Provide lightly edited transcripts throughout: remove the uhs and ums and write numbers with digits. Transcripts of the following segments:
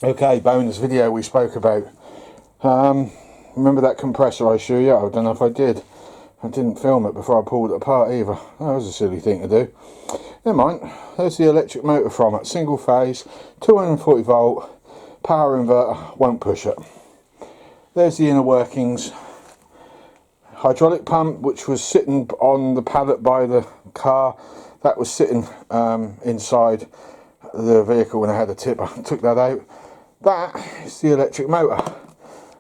Okay, bonus video we spoke about. Remember that compressor I showed you? I don't know if I did. I didn't film it before I pulled it apart either. That was a silly thing to do. Never mind. There's the electric motor from it. Single phase, 240 volt, power inverter, won't push it. There's the inner workings. Hydraulic pump, which was sitting on the pallet by the car. That was sitting inside the vehicle when I had a tip. I took that out. That is the electric motor.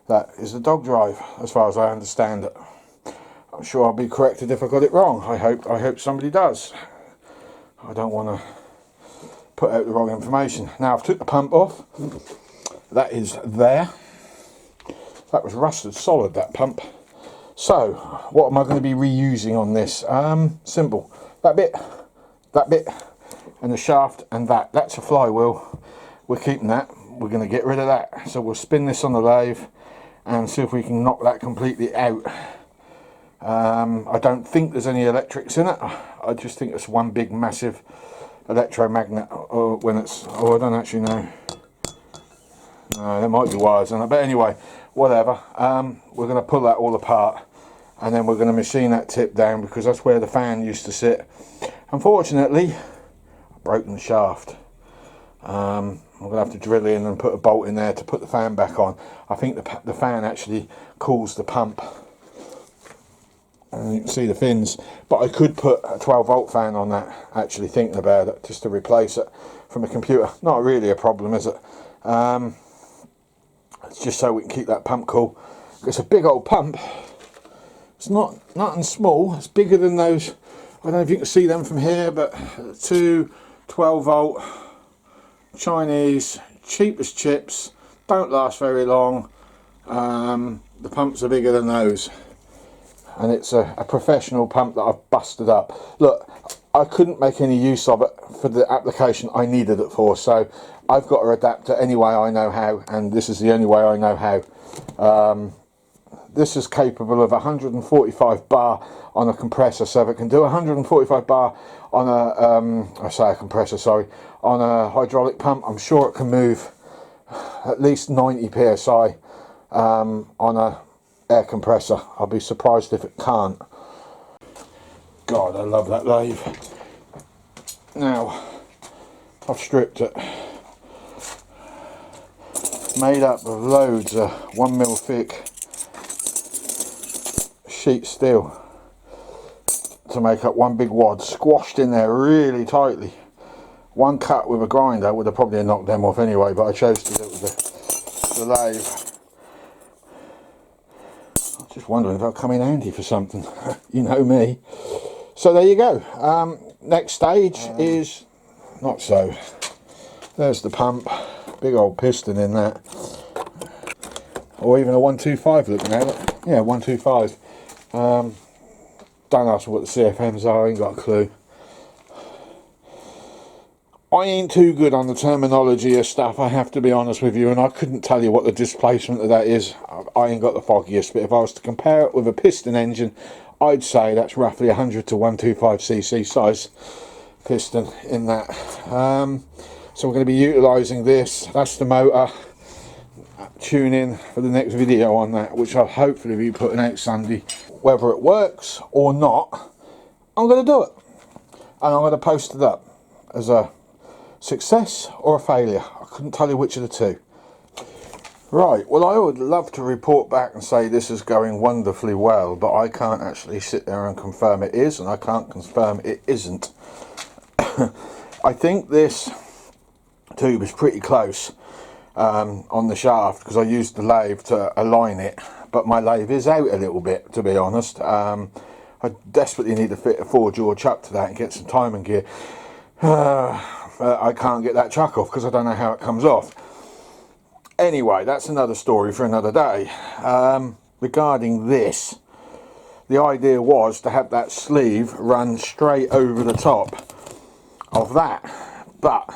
That is the dog drive, as far as I understand it. I'm sure I'll be corrected if I got it wrong. I hope somebody does. I don't want to put out the wrong information. Now I've took the pump off. That is there. That was rusted solid, that pump. So what am I going to be reusing on this? Simple. That bit, and the shaft, and that's a flywheel. We're keeping that. We're going to get rid of that. So we'll spin this on the lathe and see if we can knock that completely out. I don't think there's any electrics in it. I just think it's one big massive electromagnet, or when it's, I don't actually know. No, there might be wires in it, but anyway, whatever. We're going to pull that all apart, and then we're going to machine that tip down, because that's where the fan used to sit. Unfortunately, I've broken the shaft. I'm going to have to drill in and put a bolt in there to put the fan back on. I think the fan actually cools the pump. And you can see the fins, but I could put a 12 volt fan on that, actually thinking about it, just to replace it from a computer. Not really a problem, is it? It's just so we can keep that pump cool. It's a big old pump. It's nothing small. It's bigger than those. I don't know if you can see them from here, but two 12 volt Chinese, cheap as chips, don't last very long. The pumps are bigger than those. And it's a professional pump that I've busted up. Look, I couldn't make any use of it for the application I needed it for, so I've got to adapt it any way I know how, and this is the only way I know how. This is capable of 145 bar on a compressor, so if it can do 145 bar on on a hydraulic pump, I'm sure it can move at least 90 psi on a air compressor. I'll be surprised if it can't. God, I love that lathe. Now, I've stripped it. Made up of loads of 1mm thick sheet steel to make up one big wad, squashed in there really tightly. One cut with a grinder would have probably knocked them off anyway, but I chose to do it with the lathe. Just wondering if I'll come in handy for something. You know me. So there you go. Next stage is not so. There's the pump, big old piston in that, or even a 125 looking at it. Yeah, 125. Don't ask me what the CFMs are, I ain't got a clue. I ain't too good on the terminology of stuff, I have to be honest with you, and I couldn't tell you what the displacement of that is. I ain't got the foggiest, but if I was to compare it with a piston engine, I'd say that's roughly 100 to 125cc size piston in that. So we're going to be utilising this. That's the motor. Tune in for the next video on that, which I'll hopefully be putting out Sunday. Whether it works or not, I'm going to do it, and I'm going to post it up as a success or a failure. I couldn't tell you which of the two. Right, well, I would love to report back and say this is going wonderfully well, but I can't actually sit there and confirm it is, and I can't confirm it isn't. I think this tube is pretty close on the shaft, because I used the lathe to align it, but my lathe is out a little bit, to be honest. I desperately need to fit a 4-jaw chuck to that and get some timing gear. I can't get that chuck off because I don't know how it comes off. Anyway, that's another story for another day. Regarding this, the idea was to have that sleeve run straight over the top of that, but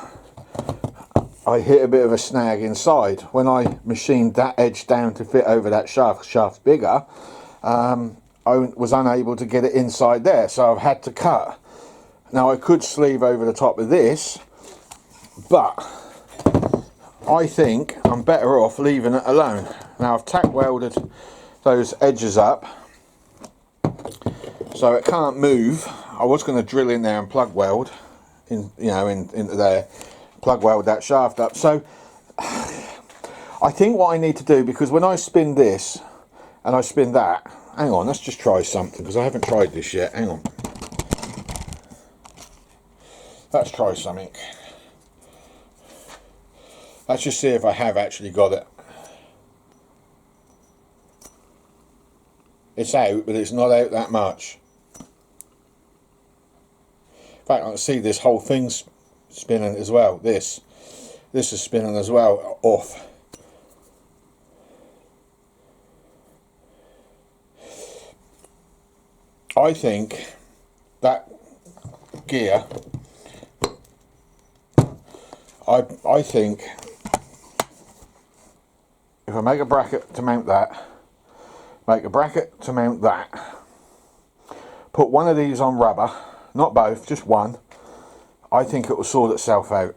I hit a bit of a snag inside. When I machined that edge down to fit over that shaft bigger, I was unable to get it inside there, so I've had to cut. Now I could sleeve over the top of this, but I think I'm better off leaving it alone. Now I've tack welded those edges up so it can't move. I was going to drill in there and plug weld in, you know, into there, plug weld that shaft up. So I think what I need to do, because when I spin this and I spin that, hang on, let's just try something because I haven't tried this yet. Hang on, let's try something. Let's just see if I have actually got it. It's out, but it's not out that much. In fact, I can see this whole thing's spinning as well. This is spinning as well, off. I think that gear, I think if I make a bracket to mount that, make a bracket to mount that, put one of these on rubber, not both, just one, I think it will sort itself out.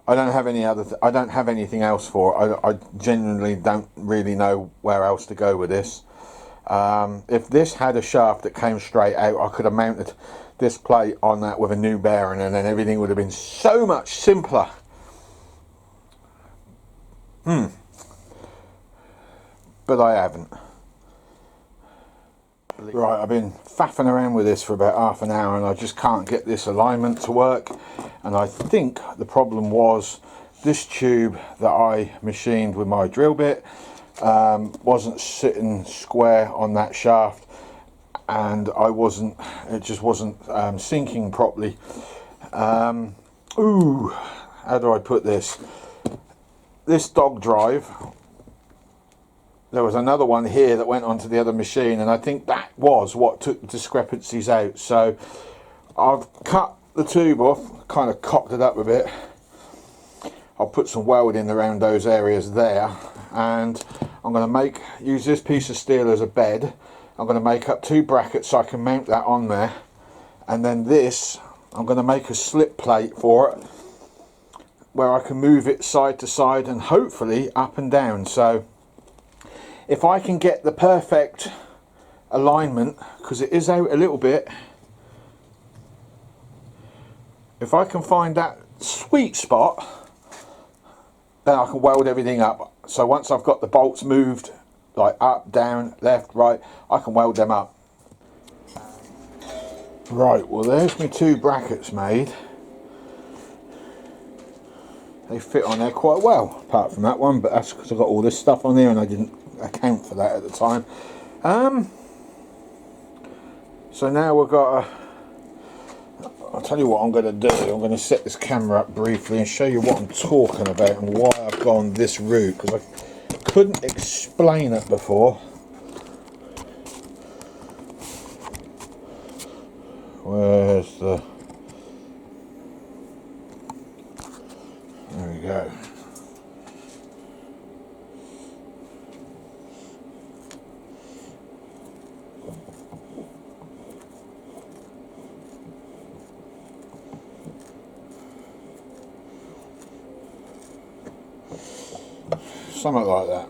I don't have any other, I don't have anything else for it. I genuinely don't really know where else to go with this. If this had a shaft that came straight out, I could have mounted this plate on that with a new bearing, and then everything would have been so much simpler. But I haven't. Right, I've been faffing around with this for about half an hour and I just can't get this alignment to work, and I think the problem was this tube that I machined with my drill bit wasn't sitting square on that shaft, and it just wasn't sinking properly. Ooh, how do I put this? This dog drive, there was another one here that went onto the other machine, and I think that was what took the discrepancies out. So I've cut the tube off, kind of cocked it up a bit. I'll put some welding around those areas there, and I'm going to use this piece of steel as a bed. I'm going to make up 2 brackets so I can mount that on there, and then this, I'm going to make a slip plate for it where I can move it side to side and hopefully up and down. So if I can get the perfect alignment, because it is out a little bit, if I can find that sweet spot, then I can weld everything up. So once I've got the bolts moved, like up, down, left, right, I can weld them up. Right, well there's my 2 brackets made. They fit on there quite well, apart from that one, but that's because I've got all this stuff on there and I didn't account for that at the time. So now we've got I'll tell you what I'm going to do. I'm going to set this camera up briefly and show you what I'm talking about and why I've gone this route, because I couldn't explain it before. Where's the... There we go. Something like that.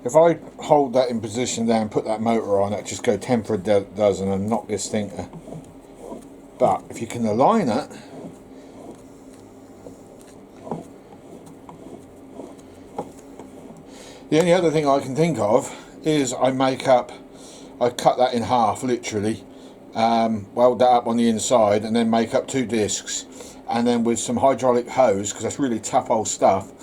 If I hold that in position there and put that motor on it, just go 10 for a dozen and knock this thing to... But if you can align it, the only other thing I can think of is I cut that in half, literally, weld that up on the inside and then make up 2 discs, and then with some hydraulic hose, because that's really tough old stuff,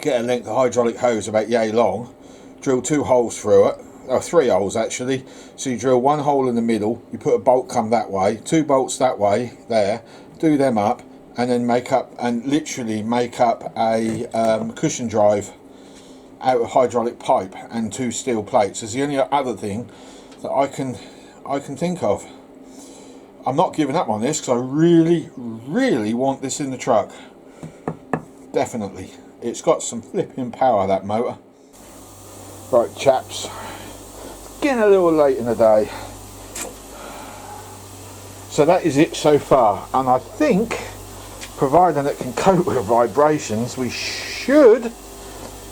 get a length of hydraulic hose about yay long, drill 2 holes through it, or 3 holes actually. So you drill 1 hole in the middle, you put a bolt come that way, 2 bolts that way, there, do them up, and then literally make up a cushion drive out of hydraulic pipe and 2 steel plates. Is the only other thing that I can think of. I'm not giving up on this because I really want this in the truck. Definitely. It's got some flipping power, that motor. Right chaps, getting a little late in the day. So that is it so far, and I think providing it can cope with the vibrations, we should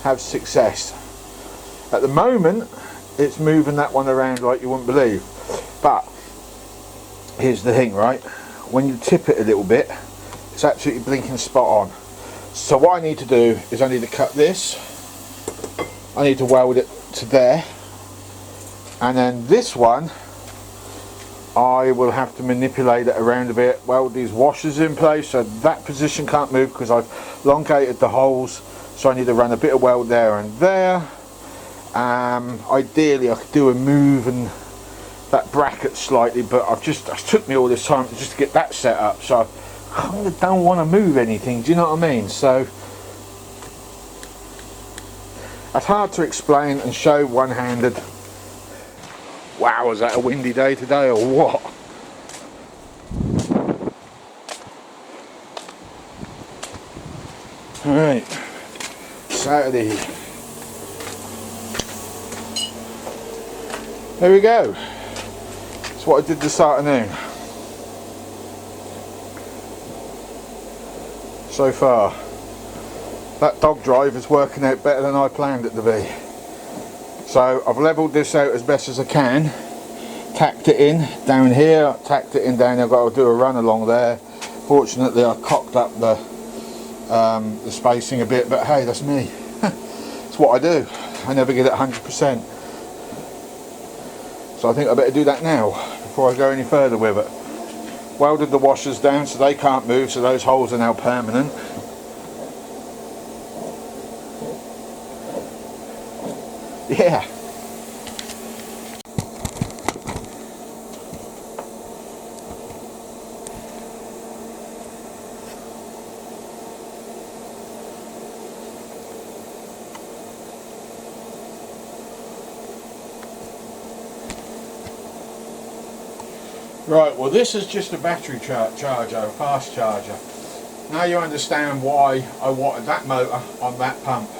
have success. At the moment it's moving that one around like you wouldn't believe, but here's the thing, right? When you tip it a little bit, it's absolutely blinking spot on. So what I need to do is I need to cut this, I need to weld it to there, and then this one I will have to manipulate it around a bit, weld these washers in place so that position can't move because I've elongated the holes, so I need to run a bit of weld there and there. Ideally I could do a move and that bracket slightly, but it took me all this time just to get that set up, so I kind of don't want to move anything, do you know what I mean? So it's hard to explain and show one-handed. Wow, was that a windy day today or what? Alright, Saturday. There we go. That's what I did this afternoon. So far, that dog drive is working out better than I planned it to be. So I've levelled this out as best as I can, tacked it in down here, tacked it in down here. I've got to do a run along there. Fortunately I cocked up the spacing a bit, but hey, that's me. It's what I do. I never get it 100%. So I think I better do that now before I go any further with it. Welded the washers down so they can't move, so those holes are now permanent. Yeah. Right, well this is just a battery charger, a fast charger. Now you understand why I wanted that motor on that pump.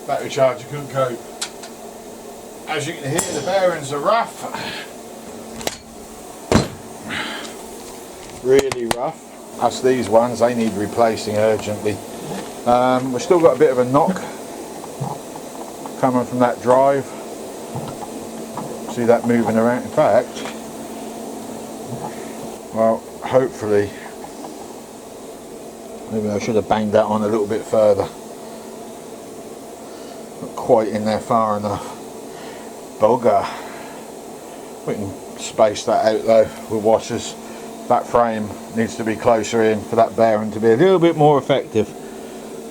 Battery charger couldn't cope. As you can hear, the bearings are rough, really rough. That's these ones, they need replacing urgently. We've still got a bit of a knock coming from that drive. See that moving around. In fact, well, hopefully, maybe I should have banged that on a little bit further. Not quite in there far enough. Bugger. We can space that out though with washers. That frame needs to be closer in for that bearing to be a little bit more effective.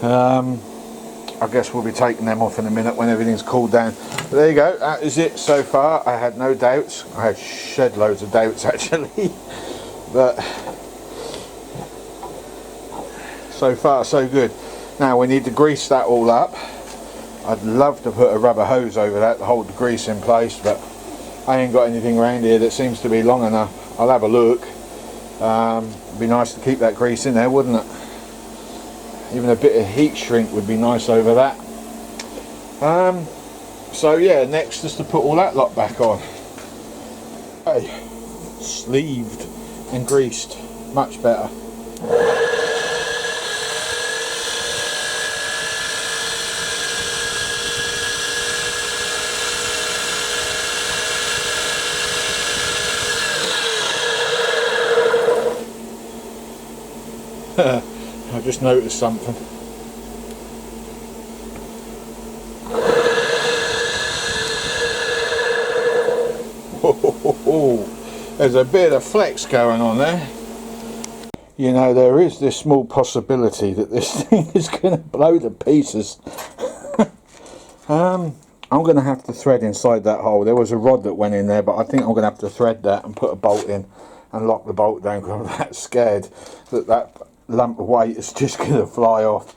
I guess we'll be taking them off in a minute when everything's cooled down. But there you go, that is it so far. I had no doubts. I had shed loads of doubts actually. But so far so good. Now we need to grease that all up. I'd love to put a rubber hose over that to hold the grease in place, but I ain't got anything around here that seems to be long enough. I'll have a look. It'd be nice to keep that grease in there, wouldn't it? Even a bit of heat shrink would be nice over that. So yeah, next is to put all that lot back on. Okay, sleeved and greased, much better. I just noticed something. There's a bit of flex going on there. You know, there is this small possibility that this thing is going to blow to pieces. I'm going to have to thread inside that hole. There was a rod that went in there, but I think I'm going to have to thread that and put a bolt in and lock the bolt down because I'm that scared that that lump of weight is just going to fly off.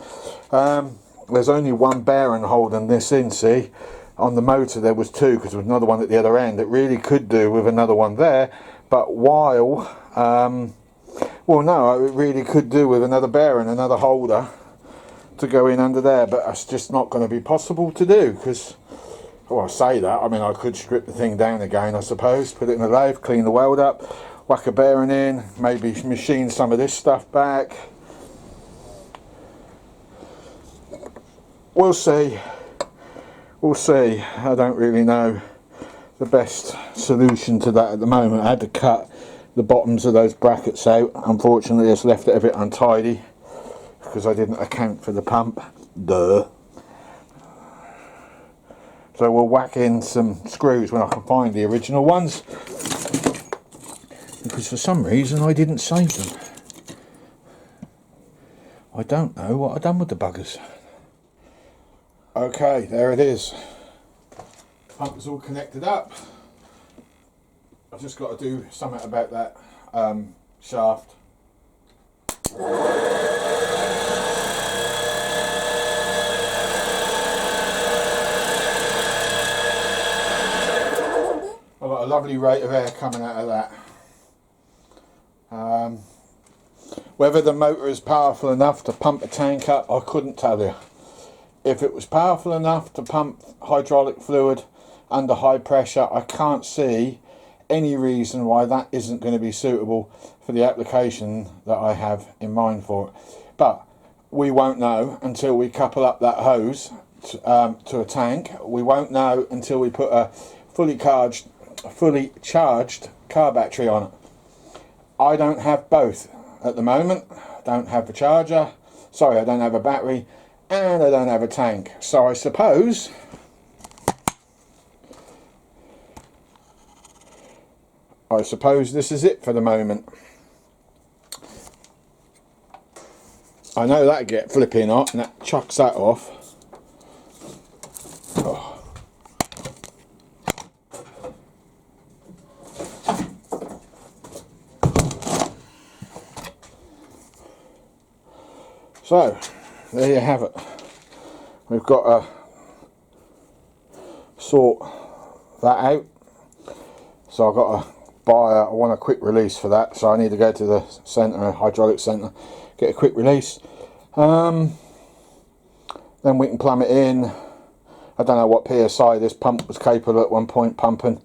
There's only one bearing holding this in, see? On the motor there was two because there was another one at the other end. It really could do with another one there, But while well, no, I really could do with another bearing, another holder to go in under there, but that's just not going to be possible to do, because, well, I say that, I mean, I could strip the thing down again, I suppose, put it in the lathe, clean the weld up, whack a bearing in, maybe machine some of this stuff back. We'll see. We'll see. I don't really know the best solution to that at the moment. I had to cut the bottoms of those brackets out. Unfortunately, it's left it a bit untidy because I didn't account for the pump. Duh. So we'll whack in some screws when I can find the original ones, because for some reason I didn't save them. I don't know what I've done with the buggers. Okay, there it is. Pump is all connected up. I've just got to do something about that shaft. I've got a lovely rate of air coming out of that. Whether the motor is powerful enough to pump a tank up, I couldn't tell you. If it was powerful enough to pump hydraulic fluid under high pressure, I can't see any reason why that isn't going to be suitable for the application that I have in mind for it. But we won't know until we couple up that hose to a tank. We won't know until we put a fully charged car battery on it. I don't have both at the moment. I don't have a charger. Sorry, I don't have a battery, and I don't have a tank. So I suppose this is it for the moment. I know that'll get flipping hot, and that chucks that off. Oh. So, there you have it. We've got to sort that out. So I've got to I want a quick release for that, so I need to go to the centre, hydraulic centre, get a quick release. Then we can plumb it in. I don't know what PSI this pump was capable at one point pumping.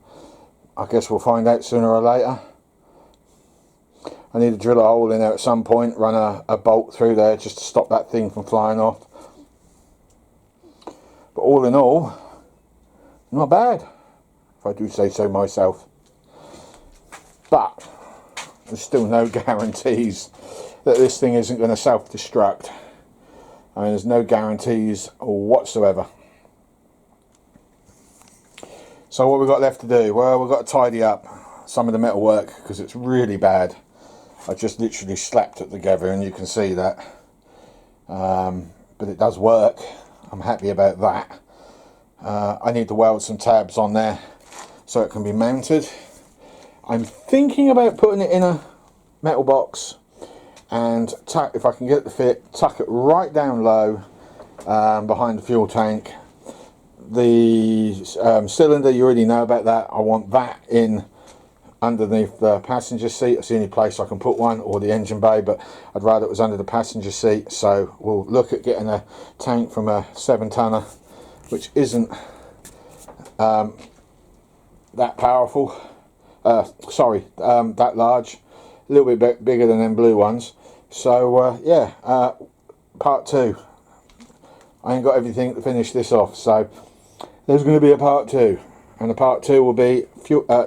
I guess we'll find out sooner or later. I need to drill a hole in there at some point, run a bolt through there just to stop that thing from flying off. But all in all, not bad, if I do say so myself. But there's still no guarantees that this thing isn't going to self-destruct. I mean, there's no guarantees whatsoever. So what we've got left to do? Well, we've got to tidy up some of the metal work because it's really bad. I just literally slapped it together and you can see that. But it does work. I'm happy about that. I need to weld some tabs on there so it can be mounted. I'm thinking about putting it in a metal box and tuck, if I can get it to fit, tuck it right down low behind the fuel tank. The cylinder, you already know about that. I want that in underneath the passenger seat. It's the only place I can put one, or the engine bay, but I'd rather it was under the passenger seat. So we'll look at getting a tank from a 7-tonner, which isn't that powerful. That large, a little bit bigger than them blue ones. So yeah, part 2. I ain't got everything to finish this off, so there's going to be a part 2, and the part 2 will be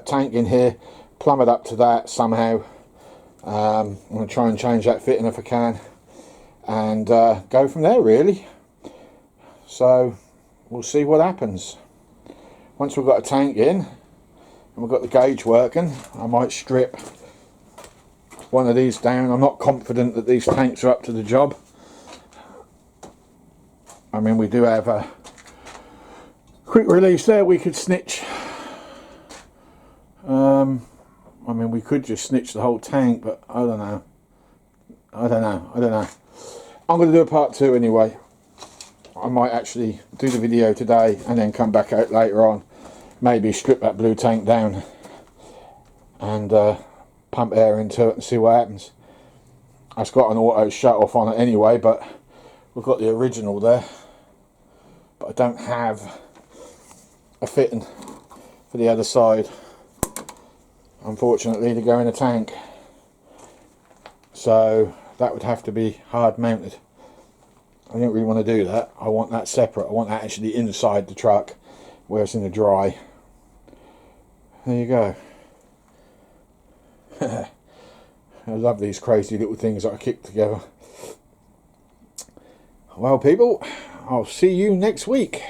tank in here, plumb it up to that somehow. I'm going to try and change that fitting if I can, and go from there really. So we'll see what happens. Once we've got a tank in and we've got the gauge working, I might strip one of these down. I'm not confident that these tanks are up to the job. I mean, we do have a quick release there we could snitch. I mean, we could just snitch the whole tank, but I don't know. I'm going to do a part 2 anyway. I might actually do the video today and then come back out later on. Maybe strip that blue tank down and pump air into it and see what happens. It's got an auto shut off on it anyway, but we've got the original there, but I don't have a fitting for the other side, unfortunately, to go in a tank, so that would have to be hard mounted. I don't really want to do that. I want that separate. I want that actually inside the truck where it's in the dry. There you go. I love these crazy little things that I keep together. Well, people, I'll see you next week.